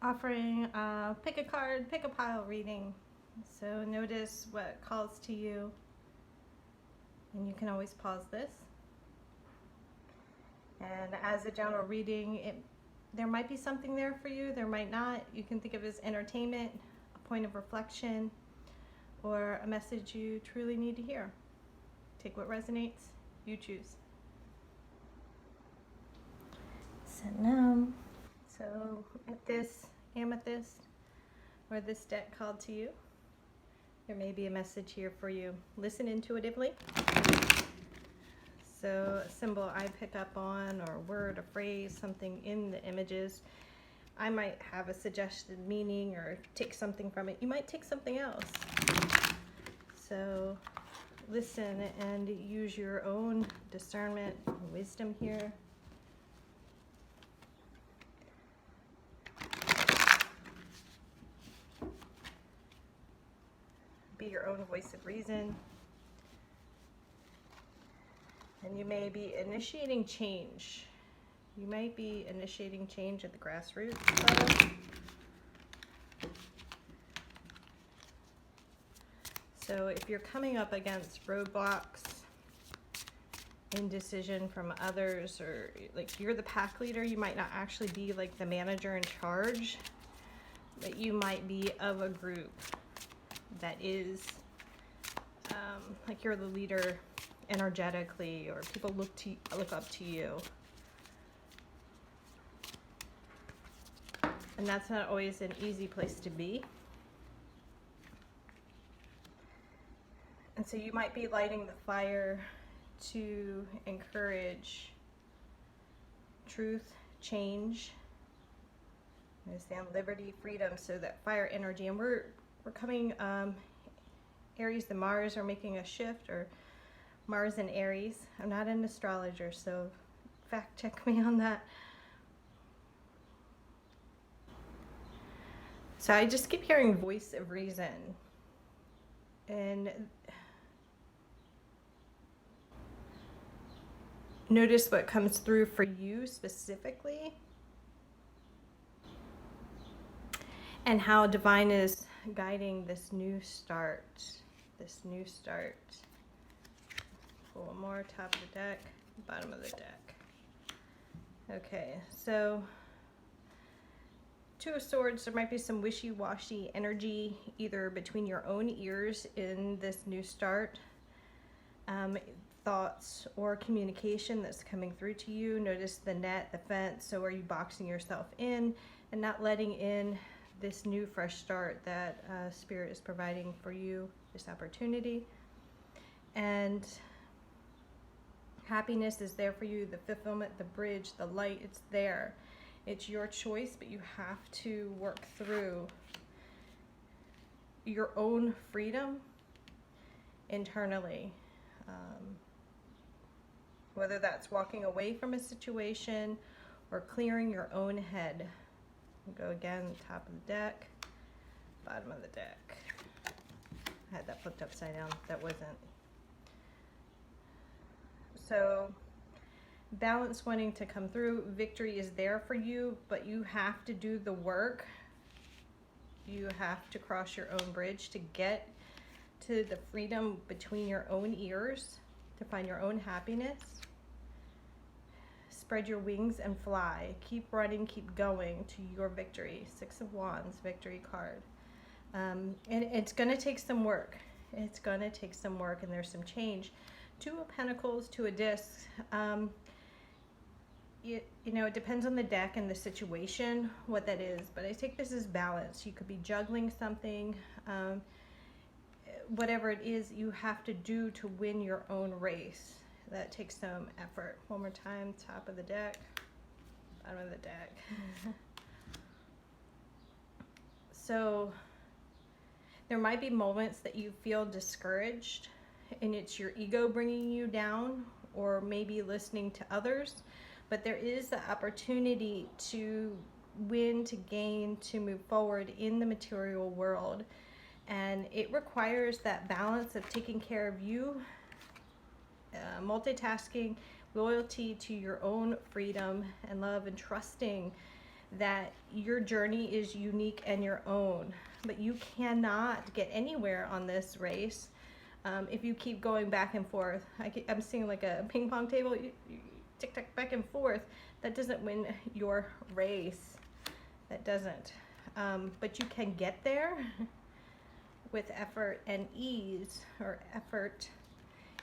Offering a pick a card, pick a pile reading. So notice what calls to you, and you can always pause this. And as a general reading, there might be something there for you, there might not. You can think of it as entertainment, a point of reflection, or a message you truly need to hear. Take what resonates, you choose. So if this amethyst or this deck called to you, there may be a message here for you. Listen intuitively. So a symbol I pick up on, or a word, a phrase, something in the images, I might have a suggested meaning or take something from it. You might take something else. So listen and use your own discernment and wisdom here. Be your own voice of reason. And you may be initiating change. You might be initiating change at the grassroots level. So if you're coming up against roadblocks, indecision from others, or like you're the pack leader, you might not actually be like the manager in charge, but you might be of a group that is like you're the leader energetically, or people look up to you. And that's not always an easy place to be. And so you might be lighting the fire to encourage truth, change, understand liberty, freedom, so that fire energy. And we're coming, Aries and Mars are making a shift, or Mars and Aries. I'm not an astrologer, so fact check me on that. So I just keep hearing voice of reason. And notice what comes through for you specifically, and how divine is guiding this new start. Pull one more, top of the deck, bottom of the deck. Okay, so Two of Swords, there might be some wishy-washy energy either between your own ears in this new start, thoughts or communication that's coming through to you. Notice the net, the fence. So are you boxing yourself in and not letting in this new fresh start that Spirit is providing for you, this opportunity? And happiness is there for you, the fulfillment, the bridge, the light, it's there. It's your choice, but you have to work through your own freedom internally. Whether that's walking away from a situation or clearing your own head. We'll go again, top of the deck, bottom of the deck. I had that flipped upside down, that wasn't. So balance wanting to come through, victory is there for you, but you have to do the work. You have to cross your own bridge to get to the freedom between your own ears, to find your own happiness. Spread your wings and fly. Keep running, keep going to your victory. Six of Wands, victory card. And it's going to take some work. It's going to take some work, and there's some change. Two of Pentacles, Two of Discs. You know, it depends on the deck and the situation, what that is. But I take this as balance. You could be juggling something. Whatever it is you have to do to win your own race. That takes some effort. One more time, top of the deck, bottom of the deck. So there might be moments that you feel discouraged, and it's your ego bringing you down, or maybe listening to others. But there is the opportunity to win, to gain, to move forward in the material world. And it requires that balance of taking care of you, multitasking, loyalty to your own freedom and love, and trusting that your journey is unique and your own, but you cannot get anywhere on this race if you keep going back and forth. I'm seeing like a ping pong table, you tick-tack back and forth. That doesn't win your race. That doesn't. But you can get there with effort and ease, or effort,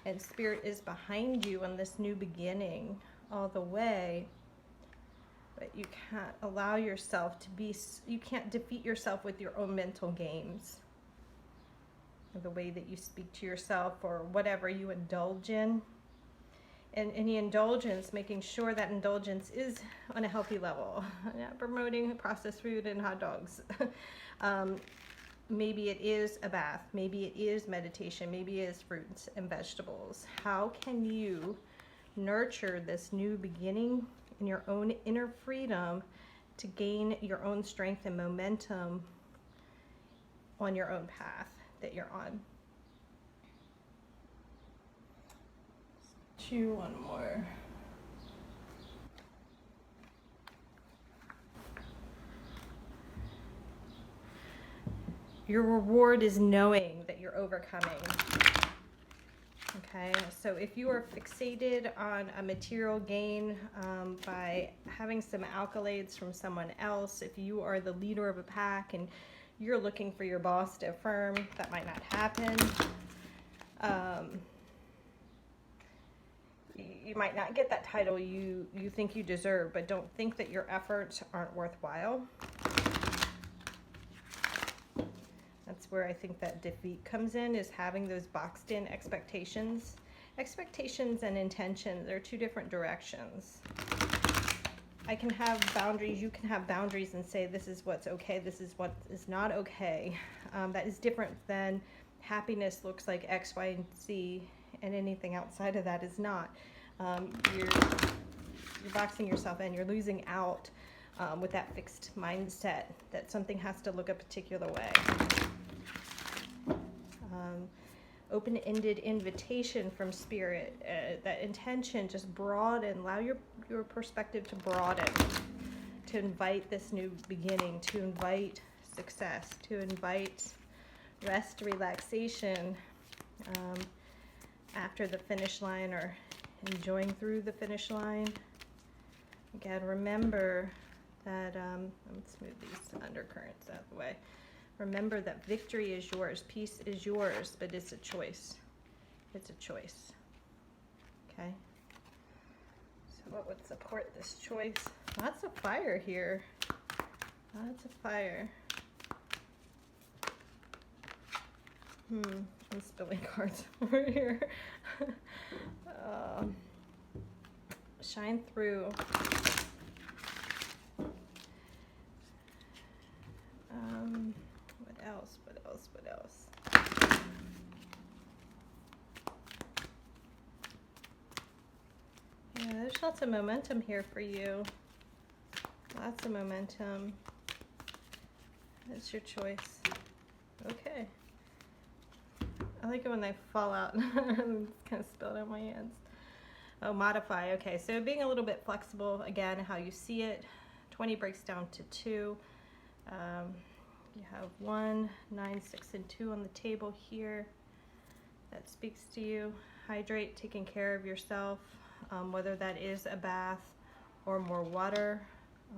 and Spirit is behind you on this new beginning all the way. But you can't allow yourself to be, you can't defeat yourself with your own mental games, or the way that you speak to yourself, or whatever you indulge in. And any indulgence, making sure that indulgence is on a healthy level, not promoting processed food and hot dogs. Maybe it is a bath, maybe it is meditation, maybe it is fruits and vegetables. How can you nurture this new beginning in your own inner freedom to gain your own strength and momentum on your own path that you're on? Let's chew one more. Your reward is knowing that you're overcoming. Okay, so if you are fixated on a material gain by having some accolades from someone else, if you are the leader of a pack and you're looking for your boss to affirm, that might not happen. You might not get that title you think you deserve, but don't think that your efforts aren't worthwhile. That's where I think that defeat comes in, is having those boxed in expectations. Expectations and intentions are two different directions. I can have boundaries, you can have boundaries and say this is what's okay, this is what is not okay. That is different than happiness looks like X, Y, and Z, and anything outside of that is not. You're boxing yourself in, you're losing out with that fixed mindset that something has to look a particular way. Open-ended invitation from Spirit, that intention, just broaden, allow your perspective to broaden, to invite this new beginning, to invite success, to invite rest, relaxation after the finish line, or enjoying through the finish line. Again, remember that, let's move these undercurrents out of the way. Remember that victory is yours, peace is yours, but it's a choice. It's a choice. Okay? So what would support this choice? Lots of fire here. Lots of fire. I'm spilling cards over here. Shine through. What else? Yeah, there's lots of momentum here for you. Lots of momentum. It's your choice. Okay. I like it when they fall out. It's kind of spilled on my hands. Oh, modify. Okay, so being a little bit flexible, again, how you see it. 20 breaks down to 2. You have 1, 9, 6, and 2 on the table here. That speaks to you. Hydrate, taking care of yourself, whether that is a bath or more water,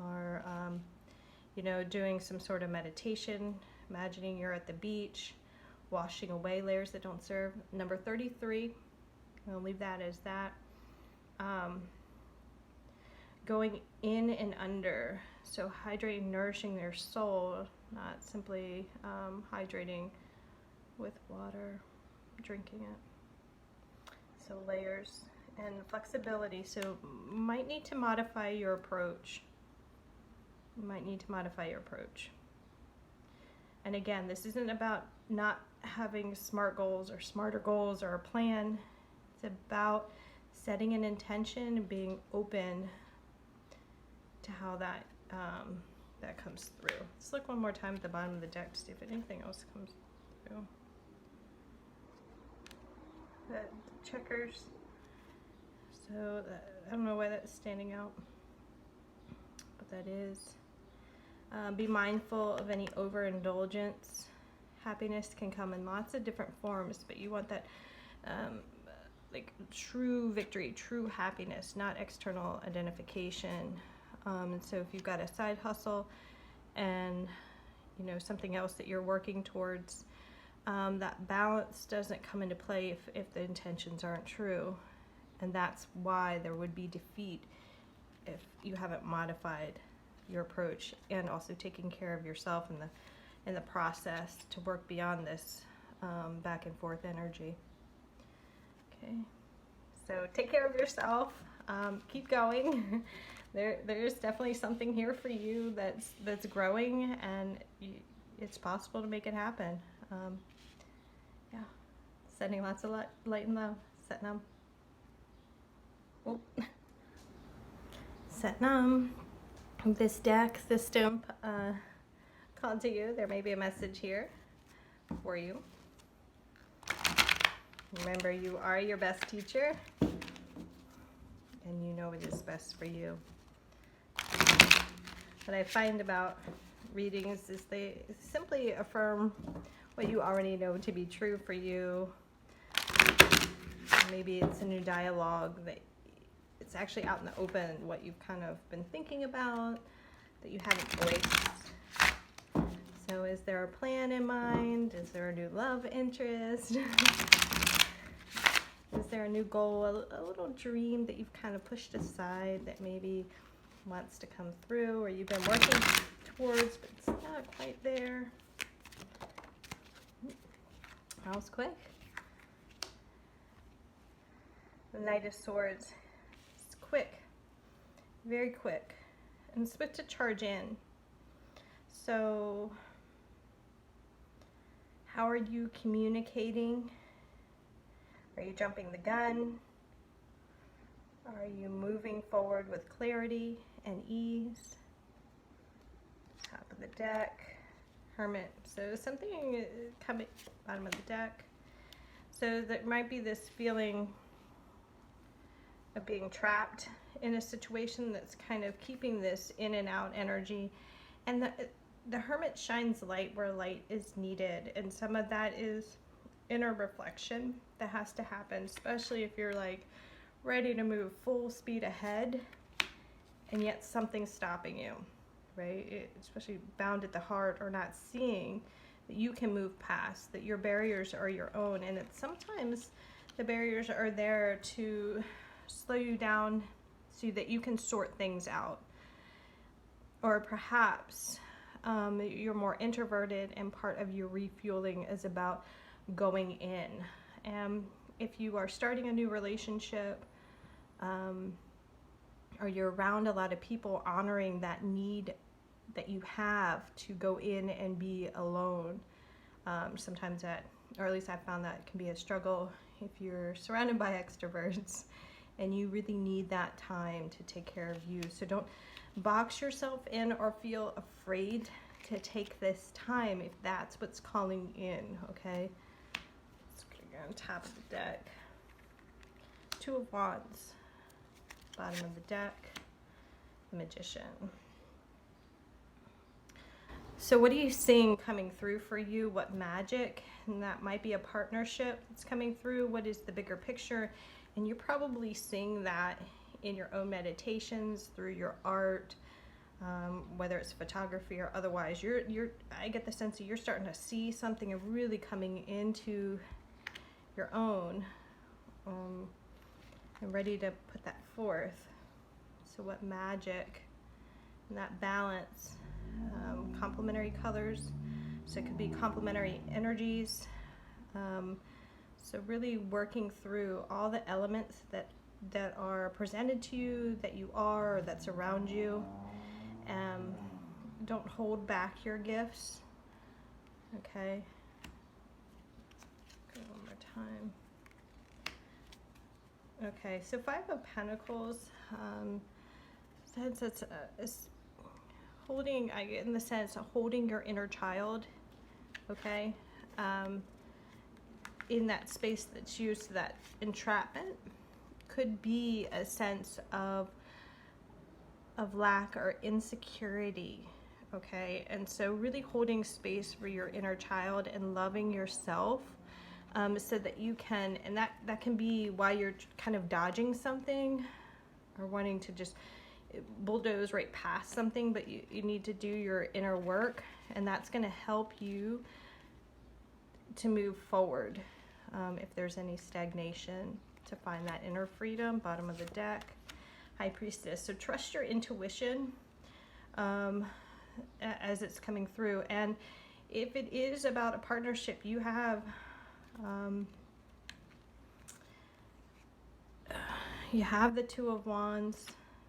or doing some sort of meditation, imagining you're at the beach, washing away layers that don't serve. Number 33, I'll leave that as that. Going in and under, so hydrating, nourishing their soul, not simply hydrating with water, drinking it. So layers and flexibility. So might need to modify your approach. You might need to modify your approach. And again, this isn't about not having smart goals or smarter goals or a plan. It's about setting an intention and being open to how that that comes through. Let's look one more time at the bottom of the deck to see if anything else comes through. The checkers. So I don't know why that's standing out, but that is. Be mindful of any overindulgence. Happiness can come in lots of different forms, but you want that like true victory, true happiness, not external identification. And so if you've got a side hustle and something else that you're working towards, that balance doesn't come into play if the intentions aren't true. And that's why there would be defeat if you haven't modified your approach and also taking care of yourself in the process to work beyond this back and forth energy. Okay, so take care of yourself. Keep going. There's definitely something here for you that's growing, and it's possible to make it happen. Yeah, sending lots of light and love. Satnam. Oh. Satnam. This deck system called to you. There may be a message here for you. Remember, you are your best teacher, and you know what is best for you. What I find about readings is they simply affirm what you already know to be true for you. Maybe it's a new dialogue that it's actually out in the open, what you've kind of been thinking about that you haven't voiced. So is there a plan in mind? Is there a new love interest? Is there a new goal, a little dream that you've kind of pushed aside that maybe wants to come through, or you've been working towards but it's not quite there? That was quick. The Knight of Swords. It's quick, very quick, and it's supposed to charge in. So how are you communicating? Are you jumping the gun? Are you moving forward with clarity and ease? Top of the deck, Hermit. So something coming bottom of the deck. So there might be this feeling of being trapped in a situation that's kind of keeping this in and out energy. And the Hermit shines light where light is needed. And some of that is inner reflection that has to happen, especially if you're like ready to move full speed ahead and yet something's stopping you, right? Especially bound at the heart, or not seeing that you can move past, that your barriers are your own. And sometimes the barriers are there to slow you down so that you can sort things out. Or perhaps you're more introverted and part of your refueling is about going in. And if you are starting a new relationship, or you're around a lot of people, honoring that need that you have to go in and be alone. Sometimes that, or at least I found that can be a struggle if you're surrounded by extroverts and you really need that time to take care of you. So don't box yourself in or feel afraid to take this time if that's what's calling in, okay? Let's go on top of the deck. Two of Wands. Bottom of the deck, the Magician. So what are you seeing coming through for you? What magic? And that might be a partnership that's coming through. What is the bigger picture? And you're probably seeing that in your own meditations, through your art, whether it's photography or otherwise. I get the sense that you're starting to see something and really coming into your own. And ready to put that forth. So what magic and that balance, complementary colors, so it could be complementary energies. So really working through all the elements that are presented to you, that you are, or that's around you. Don't hold back your gifts. Okay. Go one more time. Okay, so Five of Pentacles, it's holding, I get in the sense of holding your inner child, okay, in that space that's used to that entrapment. Could be a sense of lack or insecurity, okay? And so really holding space for your inner child and loving yourself, so that you can, and that can be why you're kind of dodging something or wanting to just bulldoze right past something, but you need to do your inner work, and that's going to help you to move forward if there's any stagnation, to find that inner freedom. Bottom of the deck, High Priestess. So trust your intuition as it's coming through, and if it is about a partnership, you have the Two of Wands,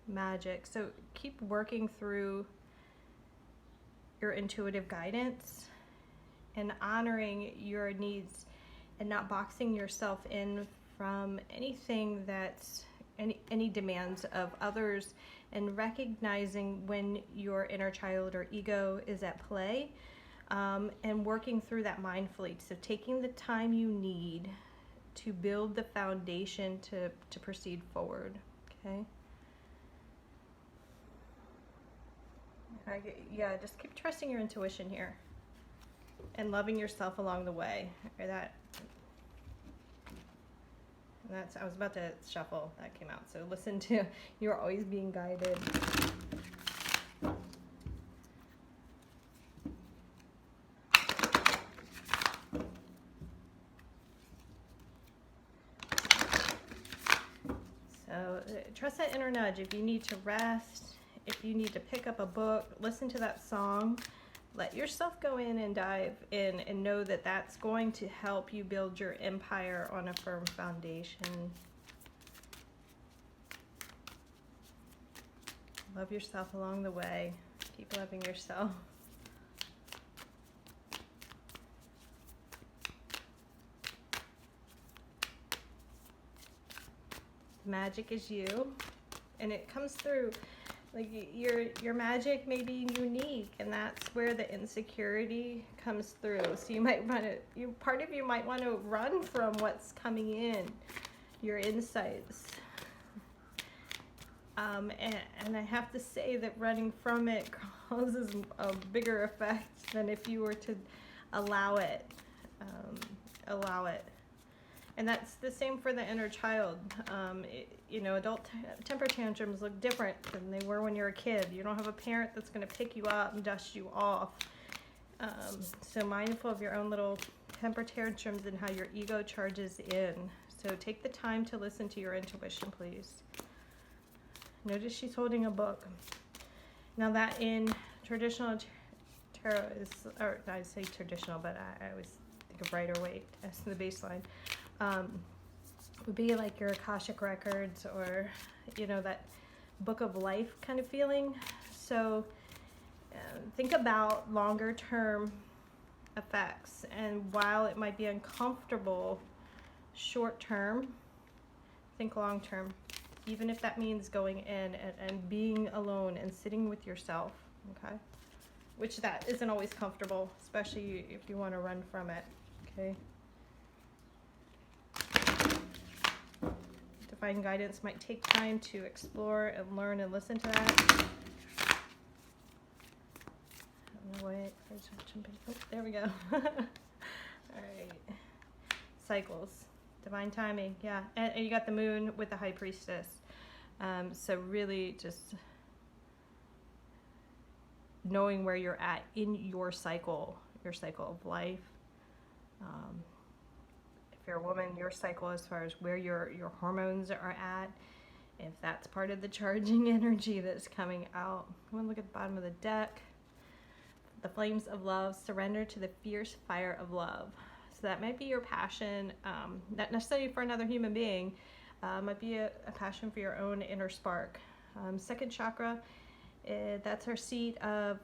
Magic. So keep working through your intuitive guidance and honoring your needs and not boxing yourself in from anything that's any demands of others, and recognizing when your inner child or ego is at play, and working through that mindfully. So taking the time you need to build the foundation to proceed forward, okay? Yeah, just keep trusting your intuition here and loving yourself along the way. Or that's, I was about to shuffle, that came out. So listen to, you're always being guided. So trust that inner nudge. If you need to rest, if you need to pick up a book, listen to that song, let yourself go in and dive in, and know that that's going to help you build your empire on a firm foundation. Love yourself along the way. Keep loving yourself. Magic is you, and it comes through. Like your magic may be unique, and that's where the insecurity comes through. So you might want to, part of you might want to run from what's coming in, your insights. And I have to say that running from it causes a bigger effect than if you were to allow it. And that's the same for the inner child. You know, adult temper tantrums look different than they were when you're a kid. You don't have a parent that's going to pick you up and dust you off. So mindful of your own little temper tantrums and how your ego charges in. So take the time to listen to your intuition, please. Notice she's holding a book. Now that in traditional tarot is, or I say traditional, but I always think of Rider-Waite as the baseline. Would be like your Akashic records, or you know, that book of life kind of feeling. So think about longer term effects, and while it might be uncomfortable short term, think long term, even if that means going in and being alone and sitting with yourself, okay? Which that isn't always comfortable, especially if you want to run from it, okay? Divine guidance might take time to explore and learn and listen to that. Oh, there we go. All right. Cycles. Divine timing, yeah. And you got the moon with the High Priestess. So really just knowing where you're at in your cycle of life. If you're a woman, your cycle as far as where your hormones are at, if that's part of the charging energy that's coming out. I'm gonna look at the bottom of the deck. The flames of love, surrender to the fierce fire of love. So that might be your passion, not necessarily for another human being, might be a passion for your own inner spark. Second chakra, that's our seat of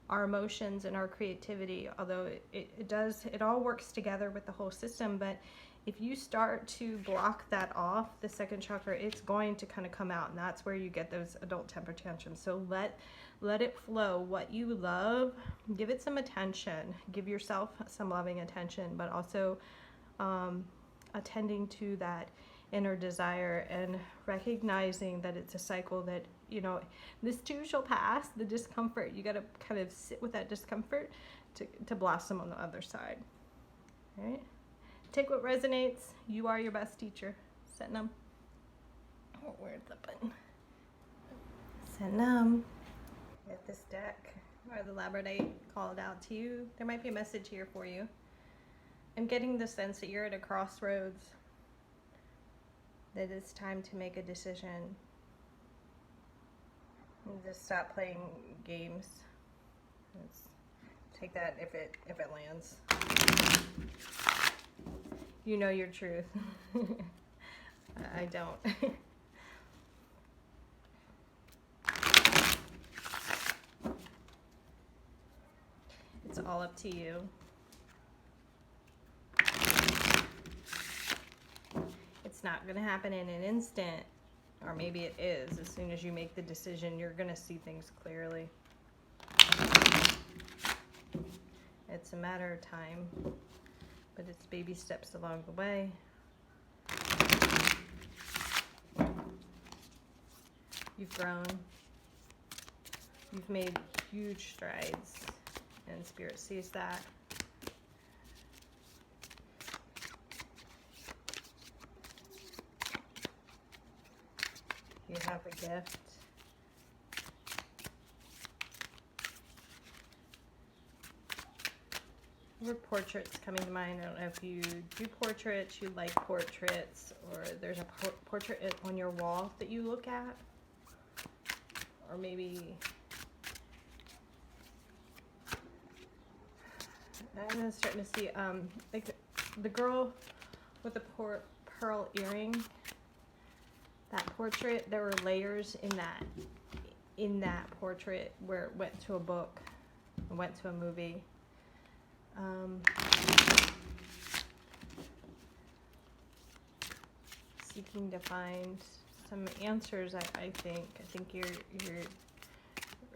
our emotions and our creativity, although it all works together with the whole system. But if you start to block that off, the second chakra, it's going to kind of come out, and that's where you get those adult temper tantrums. So let it flow. What you love, give it some attention, give yourself some loving attention, but also attending to that inner desire, and recognizing that it's a cycle that, you know, this too shall pass. The discomfort, you got to kind of sit with that discomfort to blossom on the other side. All right? Take what resonates. You are your best teacher. Satnam. Oh, where's the button? Satnam. Get this deck or the labradorite called out to you. There might be a message here for you. I'm getting the sense that you're at a crossroads, that it's time to make a decision. And just stop playing games. Let's take that if it lands. You know your truth. I don't. It's all up to you. It's not going to happen in an instant, or maybe it is. As soon as you make the decision, you're going to see things clearly. It's a matter of time, but it's baby steps along the way. You've grown. You've made huge strides, and Spirit sees that. You have a gift. Word portraits coming to mind. I don't know if you do portraits, you like portraits, or there's a portrait on your wall that you look at, or maybe I'm starting to see like the girl with the pearl earring. That portrait, there were layers in that portrait where it went to a book, it went to a movie. Seeking to find some answers. I think you're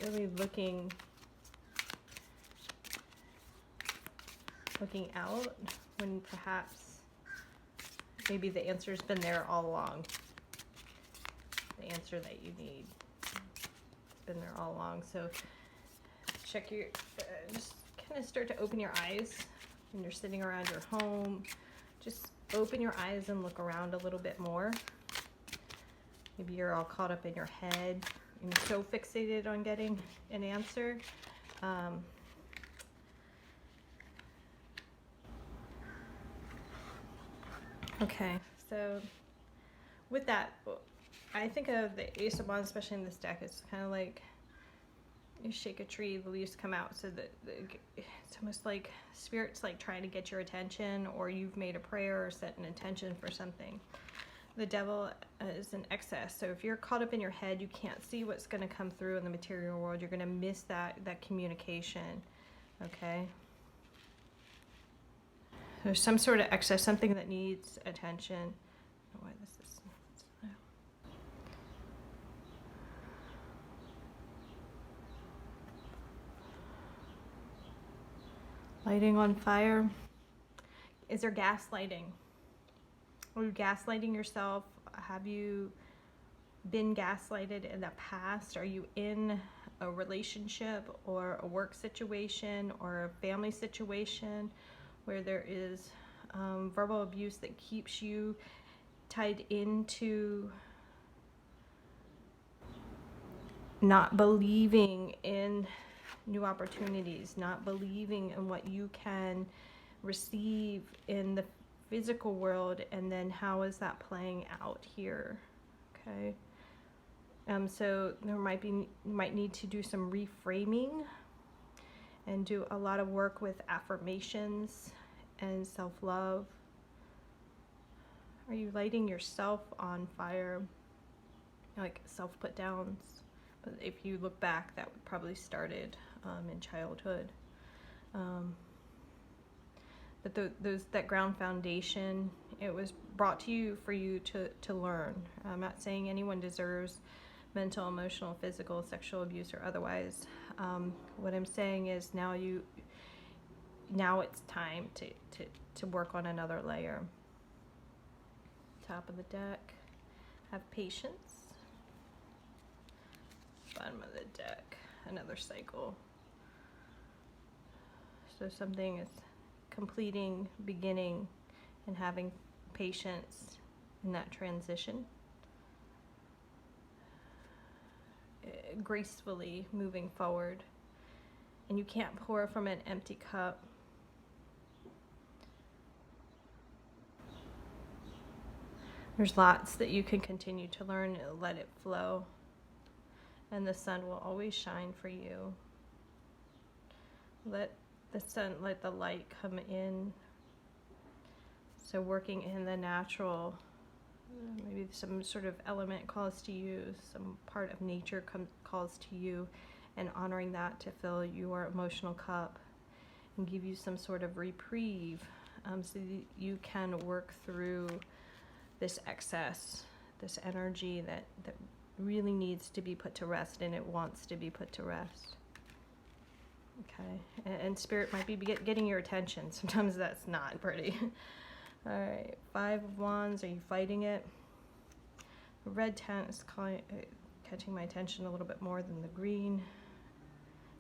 really looking out when perhaps maybe the answer's been there all along. The answer that you need. It's been there all along. So check your, just kind of start to open your eyes when you're sitting around your home. Just open your eyes and look around a little bit more. Maybe you're all caught up in your head and so fixated on getting an answer. Okay, so with that, I think of the Ace of Wands, especially in this deck. It's kind of like you shake a tree, the leaves come out. So it's almost like Spirit's like trying to get your attention, or you've made a prayer or set an intention for something. The Devil is an excess. So if you're caught up in your head, you can't see what's going to come through in the material world. You're going to miss that communication. Okay. There's some sort of excess, something that needs attention. I don't know why this is. Lighting on fire. Is there gaslighting? Are you gaslighting yourself? Have you been gaslighted in the past? Are you in a relationship or a work situation or a family situation where there is verbal abuse that keeps you tied into not believing in new opportunities, not believing in what you can receive in the physical world, and then how is that playing out here? Okay. So there you might need to do some reframing and do a lot of work with affirmations and self-love. Are you lighting yourself on fire? Like self-put-downs. But if you look back, that probably started in childhood. But that ground foundation, it was brought to you for you to learn. I'm not saying anyone deserves mental, emotional, physical, sexual abuse or otherwise. What I'm saying is now it's time to work on another layer, top of the deck. Have patience. Bottom of the deck, another cycle. So something is completing, beginning, and having patience in that transition. Gracefully moving forward. And you can't pour from an empty cup. There's lots that you can continue to learn. Let it flow. And the sun will always shine for you. Let the light come in. So working in the natural, maybe some sort of element calls to you, some part of nature calls to you, and honoring that to fill your emotional cup and give you some sort of reprieve, so that you can work through this excess, this energy that really needs to be put to rest, and it wants to be put to rest. Okay, and Spirit might be getting your attention. Sometimes that's not pretty. All right, 5 of Wands, are you fighting it? The red tent is catching my attention a little bit more than the green.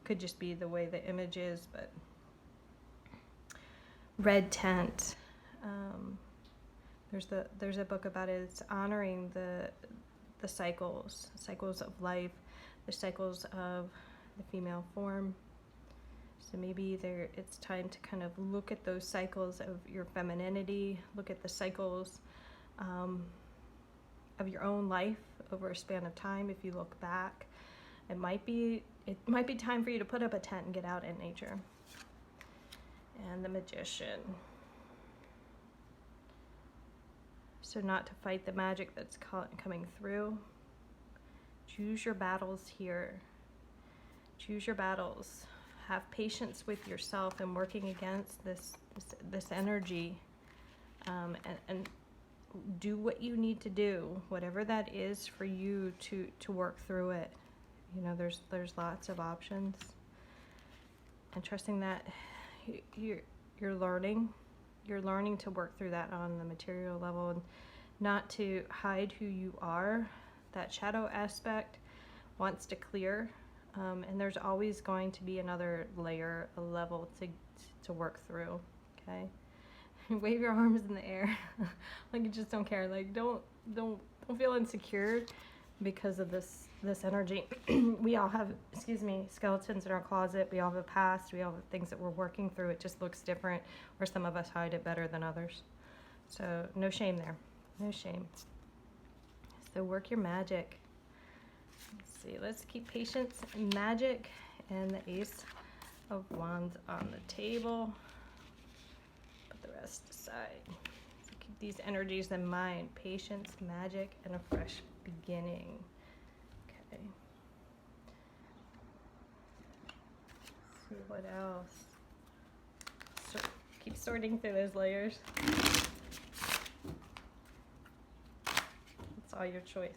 Could just be the way the image is, but red tent. There's a book about it. It's honoring the cycles of life, the cycles of the female form. So maybe it's time to kind of look at those cycles of your femininity, look at the cycles of your own life over a span of time. If you look back, it might be time for you to put up a tent and get out in nature. And the Magician. So not to fight the magic that's coming through. Choose your battles here. Choose your battles. Have patience with yourself and working against this energy, and do what you need to do, whatever that is for you to work through it. You know, there's lots of options, and trusting that you're learning to work through that on the material level, and not to hide who you are. That shadow aspect wants to clear. And there's always going to be another layer, a level to work through. Okay, wave your arms in the air, like you just don't care. Like don't feel insecure because of this energy. We all have, skeletons in our closet. We all have a past. We all have things that we're working through. It just looks different, or some of us hide it better than others. So no shame there, no shame. So work your magic. Let's see, let's keep patience and magic, and the Ace of Wands on the table. Put the rest aside. So keep these energies in mind. Patience, magic, and a fresh beginning. Okay. Let's see what else. Keep sorting through those layers. It's all your choice.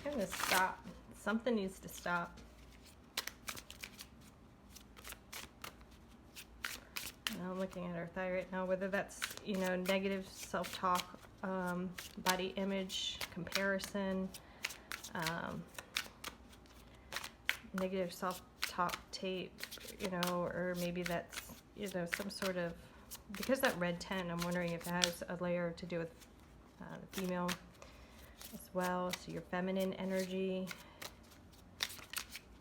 I'm gonna stop. Something needs to stop. Now I'm looking at our thigh right now, whether that's, negative self-talk, body image, comparison, negative self-talk tape, or maybe that's, some sort of, because that red tent, I'm wondering if it has a layer to do with the female as well. So your feminine energy,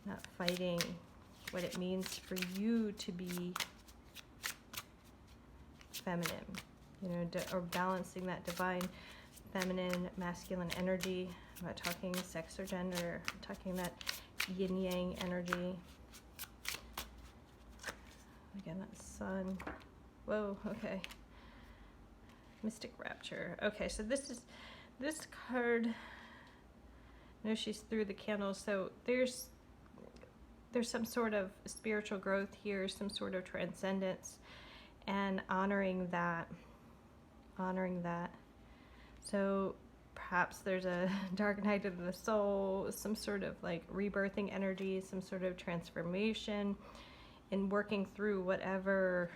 not fighting what it means for you to be feminine, or balancing that divine feminine masculine energy. I'm not talking sex or gender, I'm talking that yin yang energy. Again, that sun. Whoa, okay. Mystic Rapture. Okay, so this card, I know she's through the candles, so there's some sort of spiritual growth here, some sort of transcendence, and honoring that. So perhaps there's a dark night of the soul, some sort of like rebirthing energy, some sort of transformation in working through whatever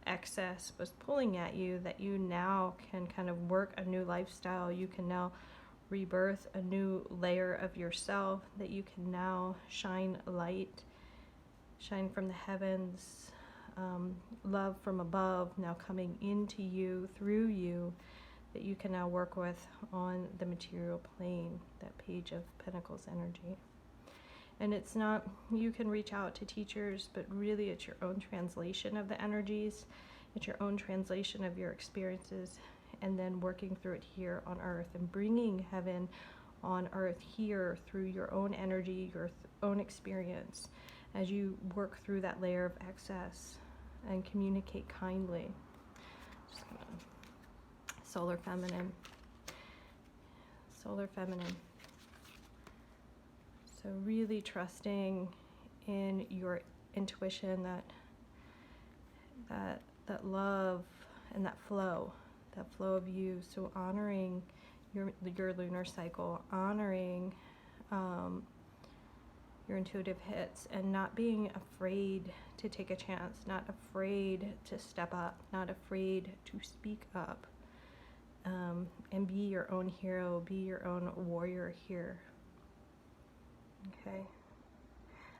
excess was pulling at you, that you now can kind of work a new lifestyle. You can now rebirth a new layer of yourself, that you can now shine light, shine from the heavens, love from above now coming into you, through you, that you can now work with on the material plane, that Page of Pentacles energy. And it's not, you can reach out to teachers, but really it's your own translation of the energies. It's your own translation of your experiences, and then working through it here on earth and bringing heaven on earth here through your own energy, your own experience, as you work through that layer of excess and communicate kindly. Just gonna solar feminine. Solar feminine. So really trusting in your intuition, that love and that flow of you. So honoring your lunar cycle, honoring your intuitive hits, and not being afraid to take a chance, not afraid to step up, not afraid to speak up, and be your own hero, be your own warrior here. Okay.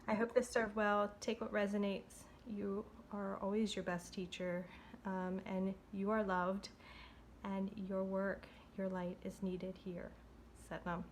I hope this served well. Take what resonates. You are always your best teacher, and you are loved, and your work, your light is needed here. Satnam.